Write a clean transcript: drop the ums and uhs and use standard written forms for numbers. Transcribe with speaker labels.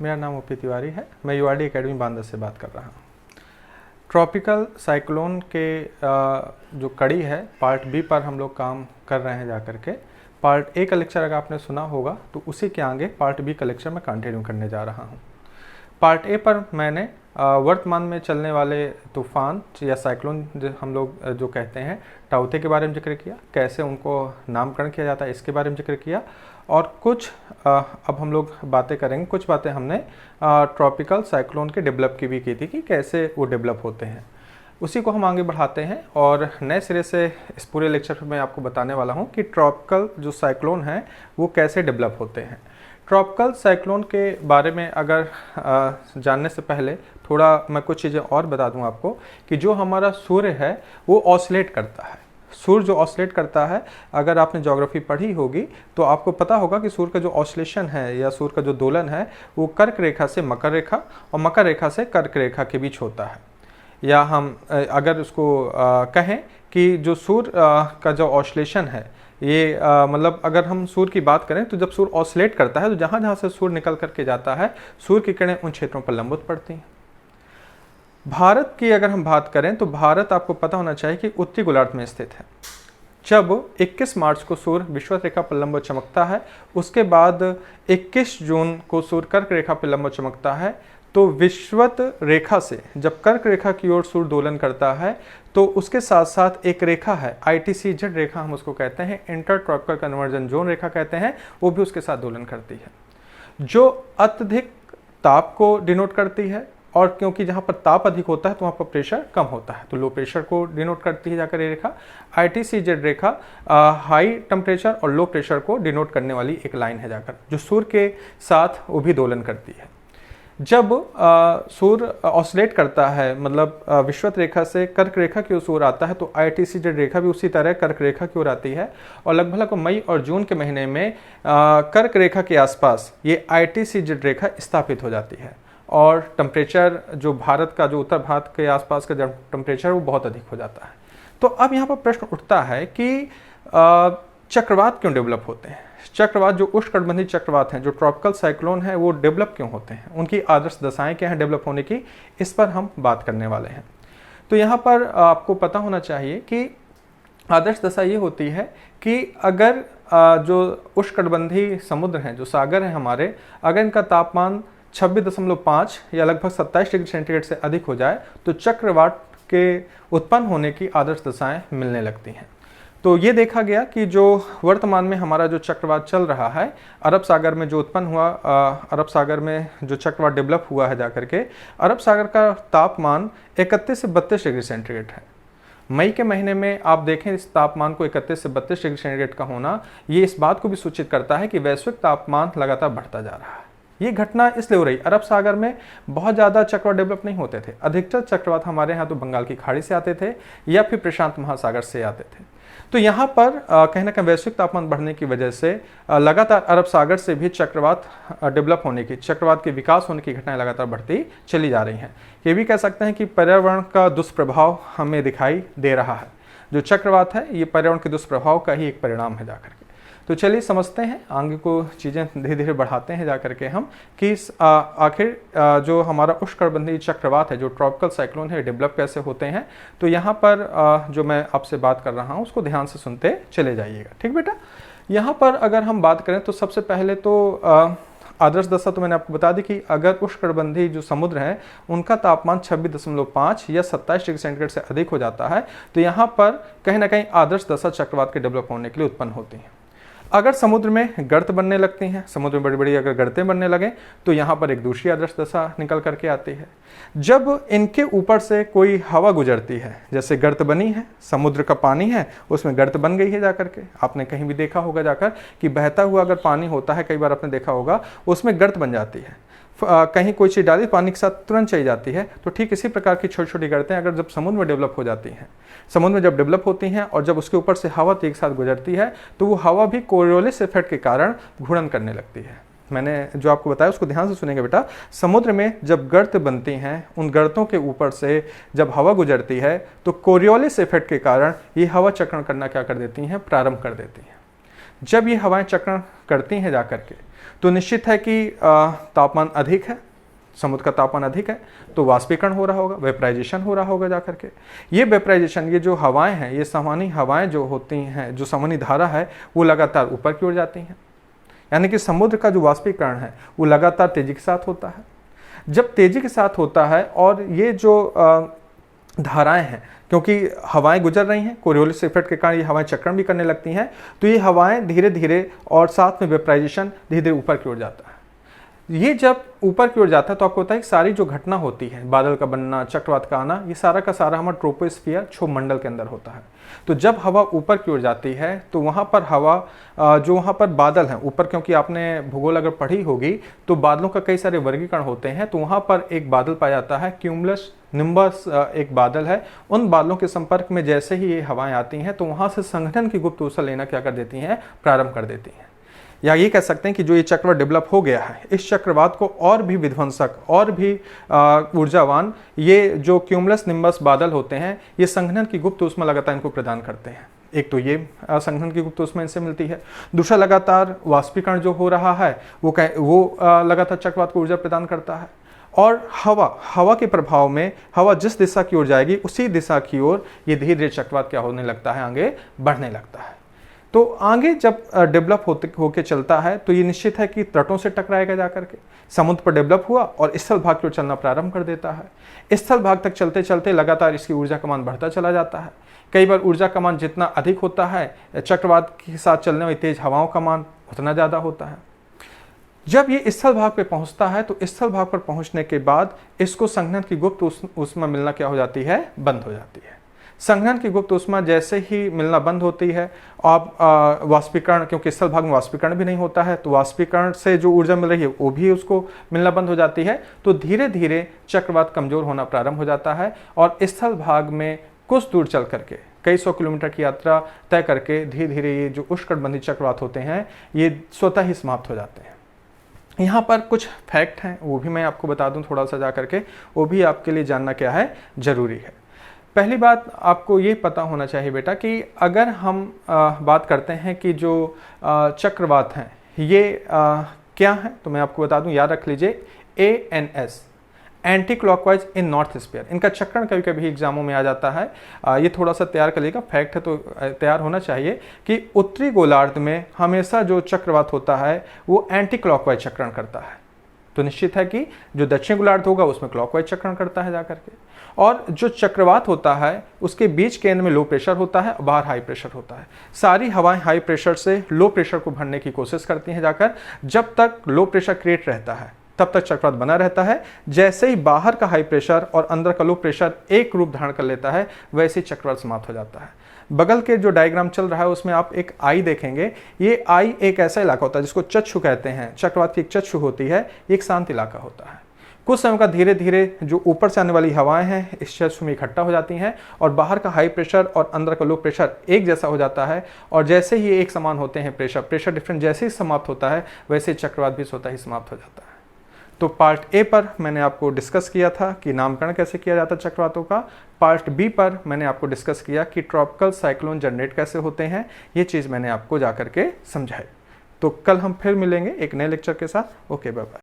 Speaker 1: मेरा नाम ओपी तिवारी है। मैं यूआरडी एकेडमी बांदा से बात कर रहा हूँ। ट्रॉपिकल साइक्लोन के जो कड़ी है पार्ट बी पर हम लोग काम कर रहे हैं जाकर के। पार्ट ए का लेक्चर अगर आपने सुना होगा तो उसी के आगे पार्ट बी का लेक्चर मैं कंटिन्यू करने जा रहा हूँ। पार्ट ए पर मैंने वर्तमान में चलने वाले तूफान या साइक्लोन जो हम लोग जो कहते हैं टाउते के बारे में जिक्र किया, कैसे उनको नामकरण किया जाता है इसके बारे में जिक्र किया, और कुछ अब हम लोग बातें करेंगे। कुछ बातें हमने ट्रॉपिकल साइक्लोन के डेवलप की भी की थी कि कैसे वो डेवलप होते हैं, उसी को हम आगे बढ़ाते हैं। और नए सिरे से इस पूरे लेक्चर में मैं आपको बताने वाला हूँ कि ट्रॉपिकल जो साइक्लोन हैं वो कैसे डेवलप होते हैं। ट्रॉपिकल साइक्लोन के बारे में अगर जानने से पहले थोड़ा मैं कुछ चीज़ें और बता दूं आपको कि जो हमारा सूर्य है वो ऑसिलेट करता है। सूर्य जो ऑसिलेट करता है, अगर आपने ज्योग्राफी पढ़ी होगी तो आपको पता होगा कि सूर्य का जो ऑसिलेशन है या सूर्य का जो दोलन है वो कर्क रेखा से मकर रेखा और मकर रेखा से कर्क रेखा के बीच होता है। या हम अगर उसको कहें कि जो सूर्य का जो ऑसिलेशन है ये मतलब अगर हम सूर्य की बात करें तो जब सूर्य ऑसिलेट करता है तो जहाँ जहाँ से सूर्य निकल करके जाता है सूर्य की किरणें उन क्षेत्रों पर लंबवत पड़ती हैं। भारत की अगर हम बात करें तो भारत आपको पता होना चाहिए कि उत्तरी गोलार्ध में स्थित है। जब 21 मार्च को सूर्य विषुवत रेखा पर लंबवत चमकता है, उसके बाद 21 जून को सूर्य कर्क रेखा पर लंबवत चमकता है, तो विषुवत रेखा से जब कर्क रेखा की ओर सूर्य दोलन करता है तो उसके साथ साथ एक रेखा है ITCZ रेखा हम उसको कहते हैं, इंटर ट्रॉपिकल कन्वर्जन जोन रेखा कहते हैं, वो भी उसके साथ दोलन करती है जो अत्यधिक ताप को डिनोट करती है। और क्योंकि जहाँ पर ताप अधिक होता है तो वहाँ पर प्रेशर कम होता है तो लो प्रेशर को डिनोट करती है जाकर ये रेखा। ITCZ रेखा हाई टेम्परेचर और लो प्रेशर को डिनोट करने वाली एक लाइन है जाकर, जो सूर्य के साथ वो भी दोलन करती है। जब सूर्य ऑसिलेट करता है, मतलब विषुवत रेखा से कर्क रेखा की ओर आता है, तो ITCZ रेखा भी उसी तरह कर्क रेखा की ओर आती है और लगभग मई और जून के महीने में कर्क रेखा के आसपास ये ITCZ रेखा स्थापित हो जाती है और टेम्परेचर जो भारत का जो उत्तर भारत के आसपास का टेम्परेचर वो बहुत अधिक हो जाता है। तो अब यहाँ पर प्रश्न उठता है कि चक्रवात क्यों डेवलप होते हैं। चक्रवात जो उष्णकटिबंधीय चक्रवात हैं, जो ट्रॉपिकल साइक्लोन है, वो डेवलप क्यों होते हैं, उनकी आदर्श दशाएं क्या हैं डेवलप होने की, इस पर हम बात करने वाले हैं। तो यहाँ पर आपको पता होना चाहिए कि आदर्श दशा ये होती है कि अगर जो उष्णकटिबंधीय समुद्र हैं, जो सागर हैं हमारे, अगर इनका तापमान 26.5 या लगभग 27 डिग्री सेंटीग्रेड से अधिक हो जाए तो चक्रवात के उत्पन्न होने की आदर्श दशाएं मिलने लगती हैं। तो ये देखा गया कि जो वर्तमान में हमारा जो चक्रवात चल रहा है अरब सागर में जो उत्पन्न हुआ, अरब सागर में जो चक्रवात डेवलप हुआ है जाकर के, अरब सागर का तापमान 31 से 32 डिग्री सेंटीग्रेड है। मई के महीने में आप देखें इस तापमान को 31 से 32 डिग्री सेंटीग्रेड का होना, ये इस बात को भी सूचित करता है कि वैश्विक तापमान लगातार बढ़ता जा रहा है। ये घटना इसलिए हो रही, अरब सागर में बहुत ज़्यादा चक्रवात डेवलप नहीं होते थे। अधिकतर चक्रवात हमारे यहाँ तो बंगाल की खाड़ी से आते थे या फिर प्रशांत महासागर से आते थे। तो यहाँ पर कहीं ना कहीं वैश्विक तापमान बढ़ने की वजह से लगातार अरब सागर से भी चक्रवात डेवलप होने की, चक्रवात के विकास होने की घटनाएं लगातार बढ़ती चली जा रही हैं। ये भी कह सकते हैं कि पर्यावरण का दुष्प्रभाव हमें दिखाई दे रहा है। जो चक्रवात है ये पर्यावरण के दुष्प्रभाव का ही एक परिणाम है जाकर के। तो चलिए समझते हैं, आगे को चीज़ें धीरे धीरे बढ़ाते हैं जाकर के हम कि आखिर जो हमारा उष्णकटिबंधीय चक्रवात है, जो ट्रॉपिकल साइक्लोन है, डेवलप कैसे होते हैं। तो यहाँ पर जो मैं आपसे बात कर रहा हूँ उसको ध्यान से सुनते चले जाइएगा, ठीक बेटा। यहाँ पर अगर हम बात करें तो सबसे पहले तो आदर्श दशा तो मैंने आपको बता दी कि अगर उष्णकटिबंधीय जो समुद्र है उनका तापमान 26.5 या 27 डिग्री सेंटीग्रेड से अधिक हो जाता है तो यहाँ पर कहीं ना कहीं आदर्श दशा चक्रवात के डेवलप होने के लिए उत्पन्न होती है। अगर समुद्र में गर्त बनने लगती हैं, समुद्र में बड़ी बड़ी अगर गर्तें बनने लगे तो यहाँ पर एक दूसरी आदर्श दशा निकल करके आती है। जब इनके ऊपर से कोई हवा गुजरती है, जैसे गर्त बनी है, समुद्र का पानी है उसमें गर्त बन गई है जाकर के, आपने कहीं भी देखा होगा जाकर कि बहता हुआ अगर पानी होता है, कई बार आपने देखा होगा उसमें गर्त बन जाती है। कहीं कोई चीज़ डाली पानी के साथ तुरंत चली जाती है। तो ठीक इसी प्रकार की छोटी छोटी गर्तें अगर जब समुद्र में डेवलप हो जाती हैं, समुद्र में जब डेवलप होती हैं और जब उसके ऊपर से हवा एक साथ गुजरती है तो वो हवा भी कोरियोलिस इफेक्ट के कारण घूर्णन करने लगती है। मैंने जो आपको बताया उसको ध्यान से सुनेंगे बेटा। समुद्र में जब गर्त बनती हैं, उन गर्तों के ऊपर से जब हवा गुजरती है तो कोरियोलिस इफेक्ट के कारण ये हवा चक्रण करना क्या कर देती हैं, प्रारंभ कर देती हैं। जब ये हवाएं चक्रण करती हैं जाकर के तो निश्चित है कि तापमान अधिक है, समुद्र का तापमान अधिक है, तो वाष्पीकरण हो रहा होगा, वेपराइजेशन हो रहा होगा जाकर के। ये वेपराइजेशन, ये जो हवाएं हैं, ये सामान्य हवाएं जो होती हैं, जो सामान्य धारा है, वो लगातार ऊपर की ओर जाती हैं। यानी कि समुद्र का जो वाष्पीकरण है वो लगातार तेजी के साथ होता है। जब तेजी के साथ होता है और ये जो धाराएं हैं, क्योंकि हवाएं गुजर रही हैं, कोरियोलिस इफेक्ट के कारण ये हवाएं चक्रण भी करने लगती हैं, तो ये हवाएं धीरे धीरे और साथ में वेपराइजेशन धीरे धीरे ऊपर की ओर जाता है। ये जब ऊपर की ओर जाता है तो आपको होता है कि सारी जो घटना होती है, बादल का बनना, चक्रवात का आना, ये सारा का सारा हमारा ट्रोपोस्फियर क्षोभ मंडल के अंदर होता है। तो जब हवा ऊपर की ओर जाती है तो वहाँ पर हवा जो वहाँ पर बादल हैं ऊपर, क्योंकि आपने भूगोल अगर पढ़ी होगी तो बादलों का कई सारे वर्गीकरण होते हैं, तो वहाँ पर एक बादल पाया जाता है क्यूमुलस निम्बस, एक बादल है। उन बादलों के संपर्क में जैसे ही ये हवाएं आती हैं तो वहाँ से संघटन की गुप्त ऊर्जा लेना क्या कर देती हैं, प्रारंभ कर देती हैं। या ये कह सकते हैं कि जो ये चक्रवात डेवलप हो गया है, इस चक्रवात को और भी विध्वंसक और भी ऊर्जावान ये जो क्यूमुलस निम्बस बादल होते हैं, ये संघनन की गुप्त ऊष्मा लगातार इनको प्रदान करते हैं। एक तो ये संघनन की गुप्त ऊष्मा इनसे मिलती है, दूसरा लगातार वाष्पीकरण जो हो रहा है वो लगातार चक्रवात को ऊर्जा प्रदान करता है। और हवा के प्रभाव में हवा जिस दिशा की ओर जाएगी उसी दिशा की ओर ये धीरे धीरे चक्रवात क्या होने लगता है, आगे बढ़ने लगता है। तो आगे जब डेवलप होके चलता है तो ये निश्चित है कि तटों से टकराएगा जाकर के, समुद्र पर डेवलप हुआ और स्थल भाग की ओर चलना प्रारंभ कर देता है। स्थल भाग तक चलते चलते लगातार इसकी ऊर्जा कमान बढ़ता चला जाता है। कई बार ऊर्जा कमान जितना अधिक होता है, चक्रवात के साथ चलने वाली तेज हवाओं का मान उतना ज़्यादा होता है। जब ये स्थल भाग पे पहुंचता है तो स्थल भाग पर पहुंचने के बाद इसको संघनन की गुप्त ऊष्मा मिलना क्या हो जाती है, बंद हो जाती है। संघनन की गुप्त ऊष्मा जैसे ही मिलना बंद होती है, आप वाष्पीकरण, क्योंकि स्थल भाग में वाष्पीकरण भी नहीं होता है, तो वाष्पीकरण से जो ऊर्जा मिल रही है वो भी उसको मिलना बंद हो जाती है। तो धीरे धीरे चक्रवात कमजोर होना प्रारंभ हो जाता है और स्थल भाग में कुछ दूर चल करके, कई सौ किलोमीटर की यात्रा तय करके धीरे धीरे ये जो उष्णकटिबंधीय चक्रवात होते हैं ये स्वतः ही समाप्त हो जाते हैं। यहाँ पर कुछ फैक्ट हैं, वो भी मैं आपको बता दूं थोड़ा सा जा करके, वो भी आपके लिए जानना क्या है, जरूरी है। पहली बात आपको ये पता होना चाहिए बेटा कि अगर हम बात करते हैं कि जो चक्रवात हैं ये क्या है, तो मैं आपको बता दूं, याद रख लीजिए ANS, एंटी क्लॉकवाइज इन नॉर्थ स्फीयर। इनका चक्रण कभी कभी एग्जामों में आ जाता है, ये थोड़ा सा तैयार कर लेगा, फैक्ट है तो तैयार होना चाहिए कि उत्तरी गोलार्ध में हमेशा जो चक्रवात होता है वो एंटी क्लॉकवाइज चक्रण करता है। तो निश्चित है कि जो दक्षिण गोलार्ध होगा उसमें क्लॉकवाइज चक्रण करता है जाकर के, और जो चक्रवात होता है उसके बीच केंद्र में लो प्रेशर होता है, बाहर हाई प्रेशर होता है। सारी हवाएं हाई प्रेशर से लो प्रेशर को भरने की कोशिश करती हैं जाकर। जब तक लो प्रेशर क्रिएट रहता है तब तक चक्रवात बना रहता है। जैसे ही बाहर का हाई प्रेशर और अंदर का लो प्रेशर एक रूप धारण कर लेता है, वैसे ही चक्रवात समाप्त हो जाता है। बगल के जो डायग्राम चल रहा है उसमें आप एक आई देखेंगे। ये आई एक ऐसा इलाका होता है जिसको चक्षु कहते हैं, चक्रवात की एक चक्षु होती है, एक शांत इलाका होता है। कुछ समय का धीरे धीरे जो ऊपर से आने वाली हवाएं हैं इस चक्षु में इकट्ठा हो जाती हैं और बाहर का हाई प्रेशर और अंदर का लो प्रेशर एक जैसा हो जाता है, और जैसे ही एक समान होते हैं प्रेशर डिफरेंस जैसे ही समाप्त होता है वैसे ही चक्रवात भी स्वतः ही समाप्त हो जाता है। तो पार्ट ए पर मैंने आपको डिस्कस किया था कि नामकरण कैसे किया जाता है चक्रवातों का। पार्ट बी पर मैंने आपको डिस्कस किया कि ट्रॉपिकल साइक्लोन जनरेट कैसे होते हैं, ये चीज़ मैंने आपको जा करके समझाई। तो कल हम फिर मिलेंगे एक नए लेक्चर के साथ। Okay, bye bye.